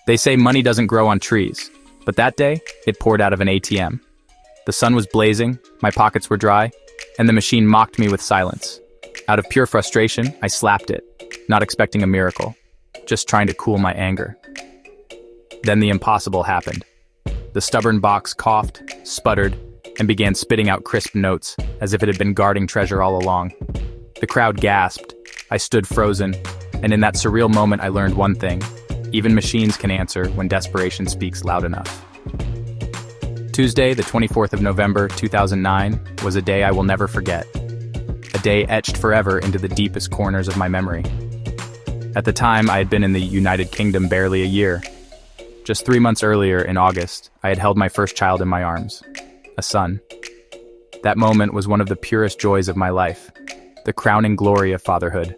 They say money doesn't grow on trees, but that day, it poured out of an ATM. The sun was blazing, my pockets were dry, and the machine mocked me with silence. Out of pure frustration, I slapped it, not expecting a miracle, just trying to cool my anger. Then the impossible happened. The stubborn box coughed, sputtered, and began spitting out crisp notes, as if it had been guarding treasure all along. The crowd gasped. I stood frozen, and in that surreal moment I learned one thing. Even machines can answer when desperation speaks loud enough. Tuesday, the 24th of November, 2009, was a day I will never forget. A day etched forever into the deepest corners of my memory. At the time, I had been in the United Kingdom barely a year. Just 3 months earlier, in August, I had held my first child in my arms, a son. That moment was one of the purest joys of my life, the crowning glory of fatherhood.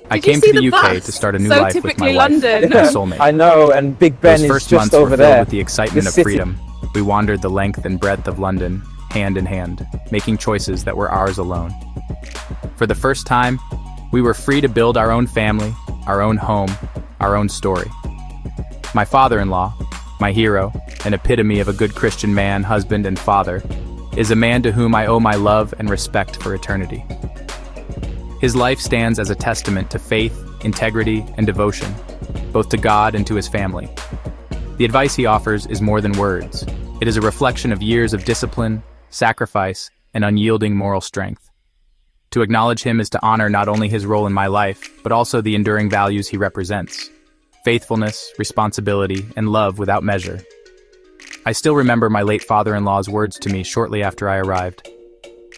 I came to the UK to start a new life with my wife, my soulmate. I know, and Big Ben is just over there. With the excitement of freedom, we wandered the length and breadth of London, hand in hand, making choices that were ours alone. For the first time, we were free to build our own family, our own home, our own story. My father-in-law, my hero, an epitome of a good Christian man, husband, and father, is a man to whom I owe my love and respect for eternity. His life stands as a testament to faith, integrity, and devotion, both to God and to his family. The advice he offers is more than words. It is a reflection of years of discipline, sacrifice, and unyielding moral strength. To acknowledge him is to honor not only his role in my life, but also the enduring values he represents: faithfulness, responsibility, and love without measure. I still remember my late father-in-law's words to me shortly after I arrived.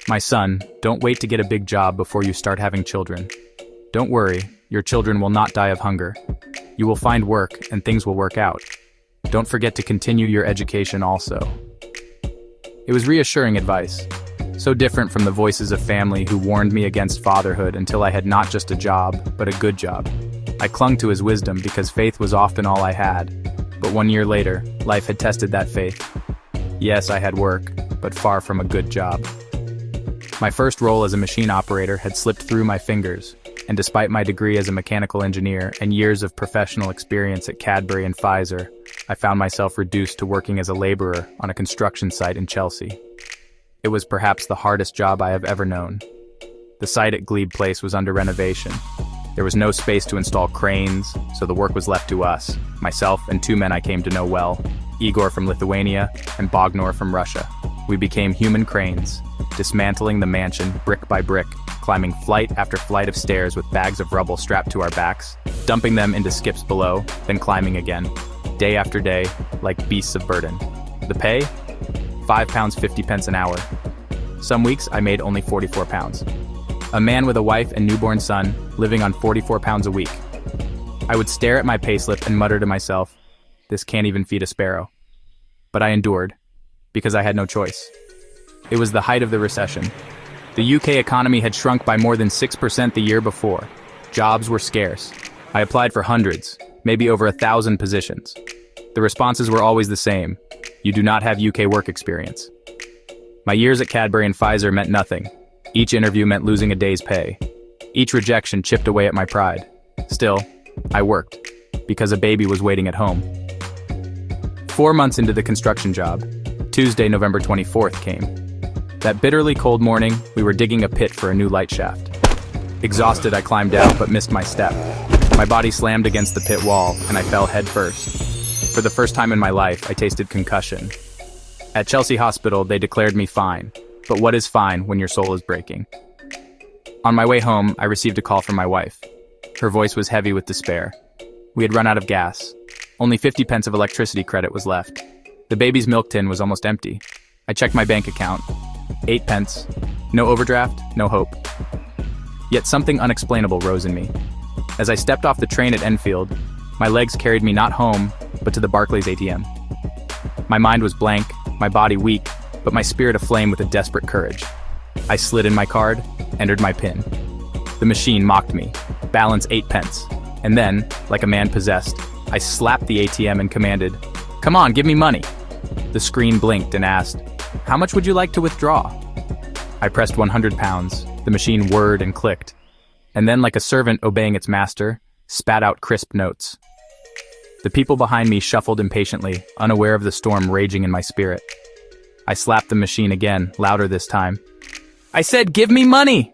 "My son, don't wait to get a big job before you start having children. Don't worry, your children will not die of hunger. You will find work and things will work out. Don't forget to continue your education also." It was reassuring advice, so different from the voices of family who warned me against fatherhood until I had not just a job, but a good job. I clung to his wisdom because faith was often all I had, but 1 year later, life had tested that faith. Yes, I had work, but far from a good job. My first role as a machine operator had slipped through my fingers, and despite my degree as a mechanical engineer and years of professional experience at Cadbury and Pfizer, I found myself reduced to working as a laborer on a construction site in Chelsea. It was perhaps the hardest job I have ever known. The site at Glebe Place was under renovation. There was no space to install cranes, so the work was left to us, myself and 2 men I came to know well, Igor from Lithuania and Bognor from Russia. We became human cranes, dismantling the mansion brick by brick, climbing flight after flight of stairs with bags of rubble strapped to our backs, dumping them into skips below, then climbing again, day after day, like beasts of burden. The pay? £5.50 an hour. Some weeks I made only £44. A man with a wife and newborn son, living on £44 a week. I would stare at my payslip and mutter to myself, "This can't even feed a sparrow." But I endured, because I had no choice. It was the height of the recession. The UK economy had shrunk by more than 6% the year before. Jobs were scarce. I applied for hundreds, maybe over 1,000 positions. The responses were always the same: "You do not have UK work experience." My years at Cadbury and Pfizer meant nothing. Each interview meant losing a day's pay. Each rejection chipped away at my pride. Still, I worked, because a baby was waiting at home. 4 months into the construction job, Tuesday, November 24th came. That bitterly cold morning, we were digging a pit for a new light shaft. Exhausted, I climbed out, but missed my step. My body slammed against the pit wall, and I fell head first. For the first time in my life, I tasted concussion. At Chelsea Hospital, they declared me fine. But what is fine when your soul is breaking? On my way home, I received a call from my wife. Her voice was heavy with despair. We had run out of gas. Only 50 pence of electricity credit was left. The baby's milk tin was almost empty. I checked my bank account. 8 pence. No overdraft, no hope. Yet something unexplainable rose in me. As I stepped off the train at Enfield, my legs carried me not home, but to the Barclays ATM. My mind was blank, my body weak, but my spirit aflame with a desperate courage. I slid in my card, entered my PIN. The machine mocked me. Balance 8 pence. And then, like a man possessed, I slapped the ATM and commanded, "Come on, give me money." The screen blinked and asked, "How much would you like to withdraw?" I pressed £100. The machine whirred and clicked. And then, like a servant obeying its master, spat out crisp notes. The people behind me shuffled impatiently, unaware of the storm raging in my spirit. I slapped the machine again, louder this time. I said, "Give me money!"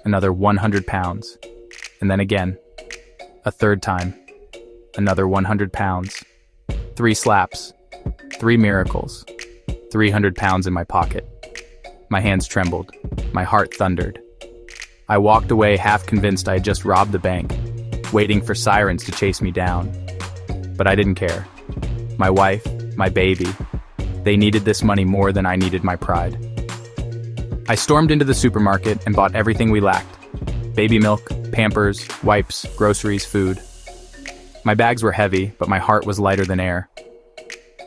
Another 100 pounds. And then again. A third time. Another 100 pounds. 3 slaps. 3 miracles. 300 pounds in my pocket. My hands trembled. My heart thundered. I walked away half convinced I had just robbed the bank, waiting for sirens to chase me down. But I didn't care. My wife, my baby, they needed this money more than I needed my pride. I stormed into the supermarket and bought everything we lacked. Baby milk, Pampers, wipes, groceries, food. My bags were heavy, but my heart was lighter than air.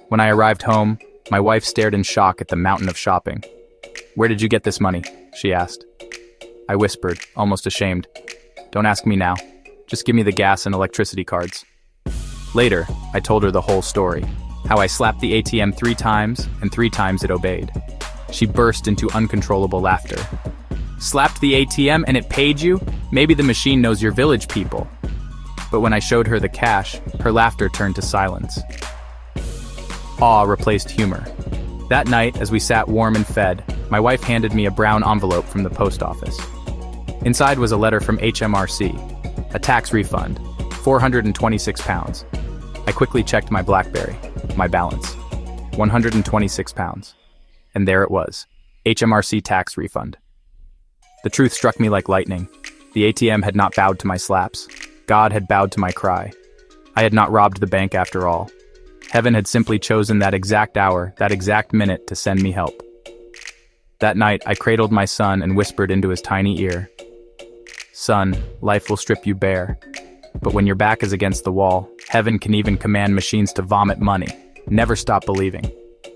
When I arrived home, my wife stared in shock at the mountain of shopping. "Where did you get this money?" she asked. I whispered, almost ashamed. "Don't ask me now. Just give me the gas and electricity cards." Later, I told her the whole story. How I slapped the ATM 3 times, and 3 times it obeyed. She burst into uncontrollable laughter. "Slapped the ATM and it paid you? Maybe the machine knows your village people." But when I showed her the cash, her laughter turned to silence. Awe replaced humor. That night, as we sat warm and fed, my wife handed me a brown envelope from the post office. Inside was a letter from HMRC, a tax refund, 426 pounds. I quickly checked my BlackBerry, my balance, 126 pounds. And there it was, HMRC tax refund. The truth struck me like lightning. The ATM had not bowed to my slaps. God had bowed to my cry. I had not robbed the bank after all. Heaven had simply chosen that exact hour, that exact minute to send me help. That night, I cradled my son and whispered into his tiny ear, "Son, life will strip you bare. But when your back is against the wall, heaven can even command machines to vomit money. Never stop believing."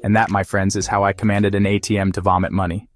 And that, my friends, is how I commanded an ATM to vomit money.